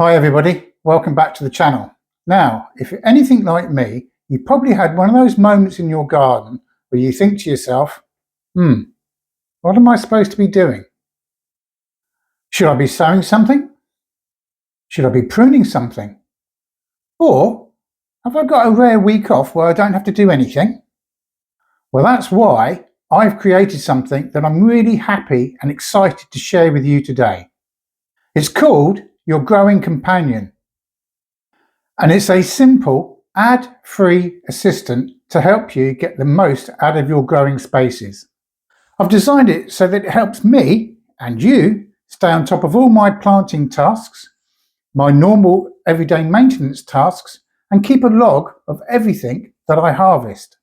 Hi everybody, welcome back to the channel. Now, if you're anything like me, you probably had one of those moments in your garden where you think to yourself, what am I supposed to be doing? Should I be sowing something? Should I be pruning something? Or have I got a rare week off where I don't have to do anything? Well, that's why I've created something that I'm really happy and excited to share with you today. It's called your growing companion. And it's a simple ad-free assistant to help you get the most out of your growing spaces. I've designed it so that it helps me and you stay on top of all my planting tasks, my normal everyday maintenance tasks, and keep a log of everything that I harvest.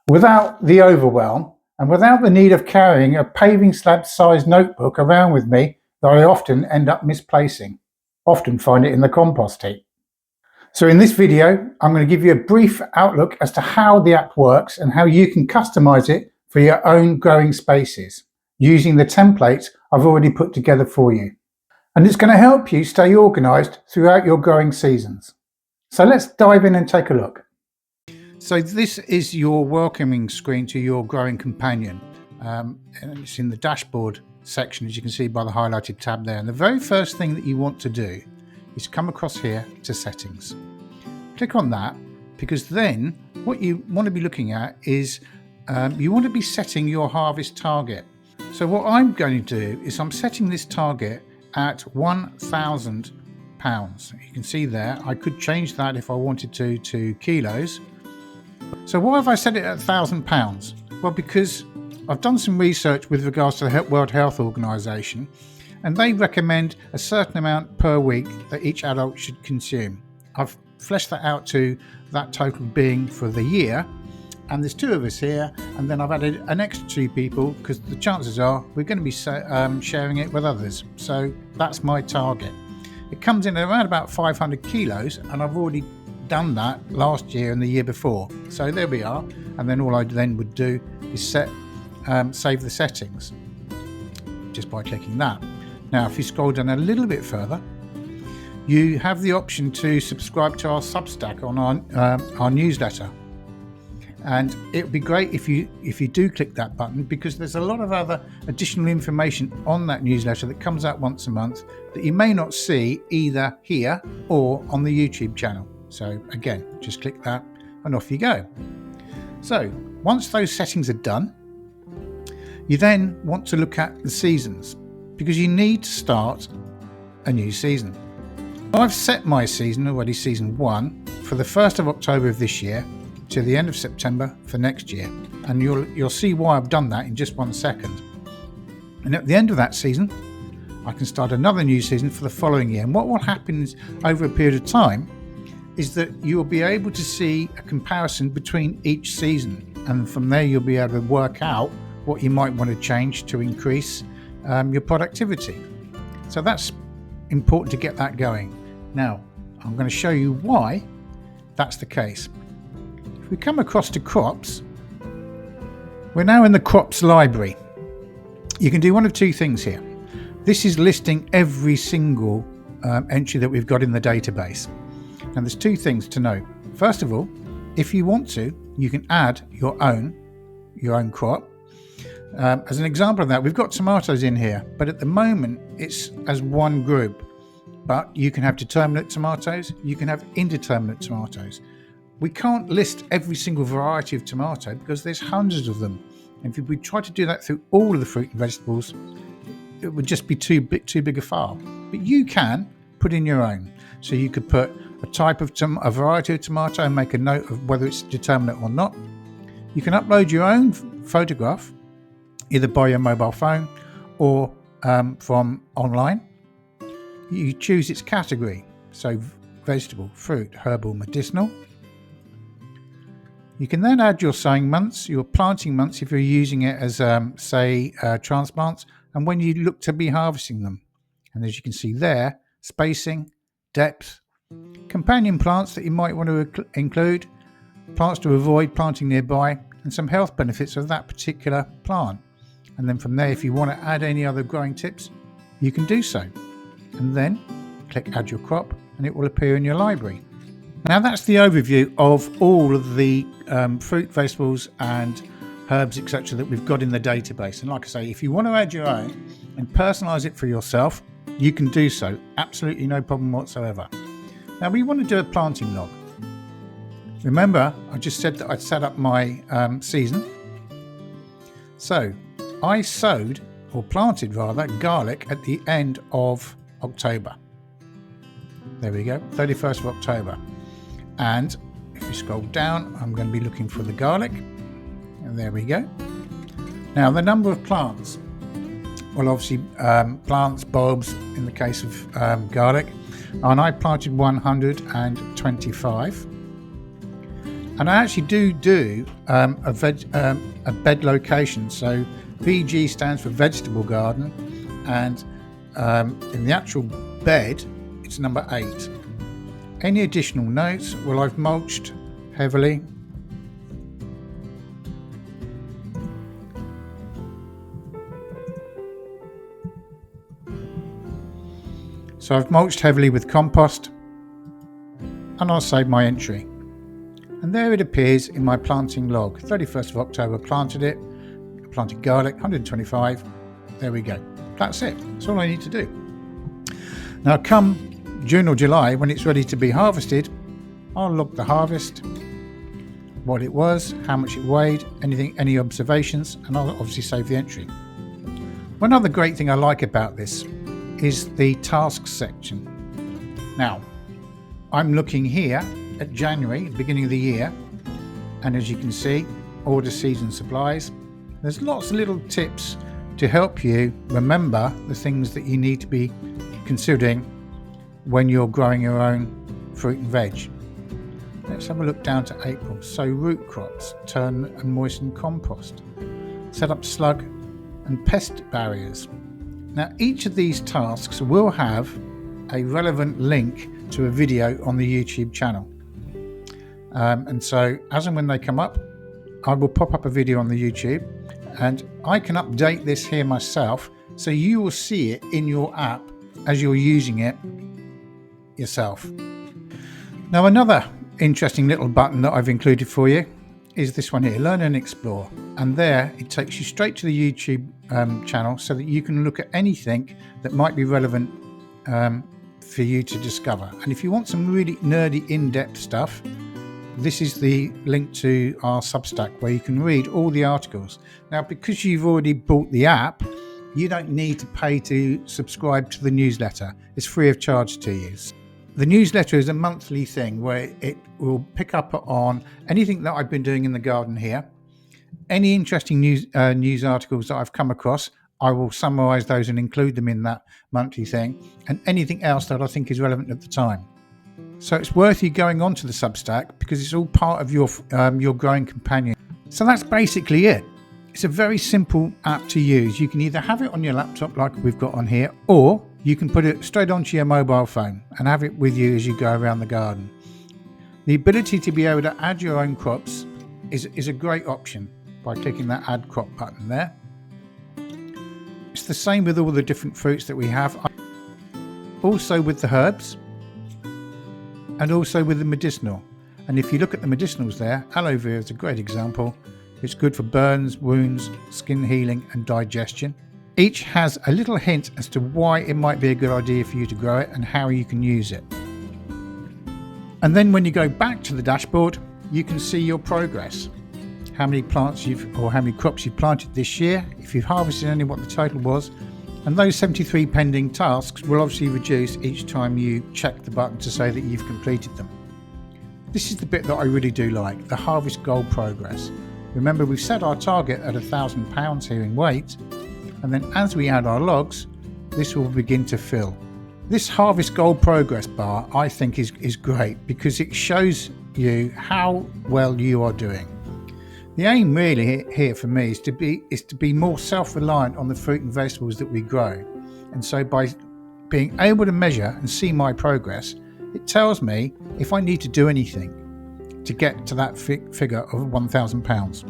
Without the overwhelm and without the need of carrying a paving slab sized notebook around with me that I often end up misplacing, often find it in the compost heap. So in this video, I'm going to give you a brief outlook as to how the app works and how you can customize it for your own growing spaces using the templates I've already put together for you. And it's going to help you stay organized throughout your growing seasons. So let's dive in and take a look. So this is your welcoming screen to your growing companion. And it's in the dashboard section, as you can see by the highlighted tab there. And the very first thing that you want to do is come across here to settings. Click on that, because then what you want to be looking at is you want to be setting your harvest target. So what I'm going to do is I'm setting this target at £1,000. You can see there I could change that if I wanted to kilos. So why have I set it at £1,000? Well, because I've done some research with regards to the World Health Organisation, and they recommend a certain amount per week that each adult should consume. I've fleshed that out to that total being for the year, and there's two of us here, and then I've added an extra two people because the chances are we're going to be sharing it with others. So that's my target. It comes in at around about 500 kilos, and I've already done that last year and the year before. So there we are, and then all I then would do is save the settings just by clicking that. Now, if you scroll down a little bit further, you have the option to subscribe to our Substack on our newsletter. And it would be great if you do click that button, because there's a lot of other additional information on that newsletter that comes out once a month that you may not see either here or on the YouTube channel. So again, just click that and off you go. So once those settings are done, you then want to look at the seasons, because you need to start a new season. I've set my season already, season 1, for the 1st of October of this year to the end of September for next year. And you'll see why I've done that in just 1 second. And at the end of that season, I can start another new season for the following year. And what will happen is, over a period of time, is that you'll be able to see a comparison between each season. And from there, you'll be able to work out what you might want to change to increase your productivity. So that's important to get that going. Now, I'm going to show you why that's the case. If we come across to crops, we're now in the crops library. You can do one of two things here. This is listing every single entry that we've got in the database. And there's two things to note. First of all, if you want to, you can add your own crop. As an example of that, we've got tomatoes in here, but at the moment it's as one group. But you can have determinate tomatoes, you can have indeterminate tomatoes. We can't list every single variety of tomato because there's hundreds of them. And if we try to do that through all of the fruit and vegetables, it would just be too big a file. But you can put in your own. So you could put a variety of tomato and make a note of whether it's determinate or not. You can upload your own photograph, either by your mobile phone or from online. You choose its category, so vegetable, fruit, herbal, medicinal. You can then add your sowing months, your planting months if you're using it as, transplants, and when you look to be harvesting them. And as you can see there, spacing, depth, companion plants that you might want to include, plants to avoid planting nearby, and some health benefits of that particular plant. And then from there, if you want to add any other growing tips, you can do so. And then click add your crop and it will appear in your library. Now that's the overview of all of the fruit, vegetables and herbs, etc. that we've got in the database. And like I say, if you want to add your own and personalize it for yourself, you can do so. Absolutely no problem whatsoever. Now we want to do a planting log. Remember, I just said that I'd set up my season. So I sowed, or planted rather, garlic at the end of October. There we go, 31st of October. And if you scroll down, I'm going to be looking for the garlic. And there we go. Now the number of plants. Well, obviously plants, bulbs in the case of garlic. And I planted 125. And I actually do a bed location. So VG stands for vegetable garden. And in the actual bed, it's number 8. Any additional notes? Well, I've mulched heavily. So I've mulched heavily with compost, and I'll save my entry. And there it appears in my planting log. 31st of October, planted it, planted garlic, 125. There we go. That's it. That's all I need to do. Now come June or July, when it's ready to be harvested, I'll log the harvest, what it was, how much it weighed, any observations, and I'll obviously save the entry. One other great thing I like about this is the tasks section. Now, I'm looking here at January, beginning of the year, and as you can see, order season supplies. There's lots of little tips to help you remember the things that you need to be considering when you're growing your own fruit and veg. Let's have a look down to April. Sow root crops, turn and moisten compost, set up slug and pest barriers. Now each of these tasks will have a relevant link to a video on the YouTube channel. And so as and when they come up, I will pop up a video on the YouTube, and I can update this here myself so you will see it in your app as you're using it yourself. Now another interesting little button that I've included for you is this one here, Learn and Explore, and there it takes you straight to the YouTube channel so that you can look at anything that might be relevant for you to discover. And if you want some really nerdy in-depth stuff, this is the link to our Substack where you can read all the articles. Now because you've already bought the app, you don't need to pay to subscribe to the newsletter. It's free of charge to you. The newsletter is a monthly thing where it will pick up on anything that I've been doing in the garden here. Any interesting news articles that I've come across, I will summarise those and include them in that monthly thing, and anything else that I think is relevant at the time. So it's worth you going onto the Substack because it's all part of your growing companion. So that's basically it. It's a very simple app to use. You can either have it on your laptop like we've got on here, or you can put it straight onto your mobile phone and have it with you as you go around the garden. The ability to be able to add your own crops is a great option by clicking that add crop button there. It's the same with all the different fruits that we have, also with the herbs and also with the medicinal. And if you look at the medicinals there, aloe vera is a great example. It's good for burns, wounds, skin healing and digestion. Each has a little hint as to why it might be a good idea for you to grow it and how you can use it. And then when you go back to the dashboard, you can see your progress. How many plants how many crops you've planted this year, if you've harvested any, what the total was. And those 73 pending tasks will obviously reduce each time you check the button to say that you've completed them. This is the bit that I really do like, the harvest goal progress. Remember, we've set our target at £1,000 here in weight, and then as we add our logs, this will begin to fill. This harvest goal progress bar I think is great because it shows you how well you are doing. The aim really here for me is to be more self-reliant on the fruit and vegetables that we grow. And so by being able to measure and see my progress, it tells me if I need to do anything to get to that figure of £1,000.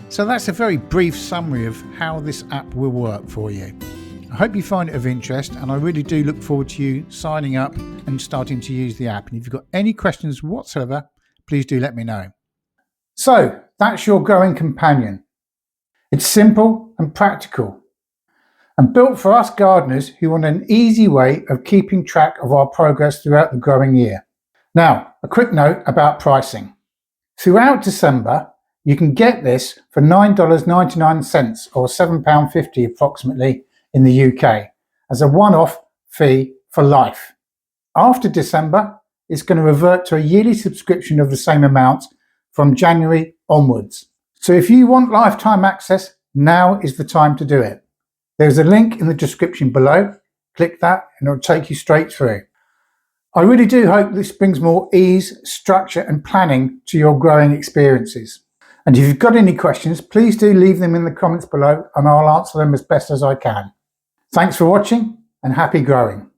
So that's a very brief summary of how this app will work for you. I hope you find it of interest, and I really do look forward to you signing up and starting to use the app. And if you've got any questions whatsoever, please do let me know. So that's your growing companion. It's simple and practical, and built for us gardeners who want an easy way of keeping track of our progress throughout the growing year. Now, a quick note about pricing. Throughout December, you can get this for $9.99 or £7.50 approximately in the UK as a one-off fee for life. After December, it's going to revert to a yearly subscription of the same amount from January onwards. So if you want lifetime access, now is the time to do it. There's a link in the description below. Click that and it'll take you straight through. I really do hope this brings more ease, structure and planning to your growing experiences. And if you've got any questions, please do leave them in the comments below and I'll answer them as best as I can. Thanks for watching and happy growing.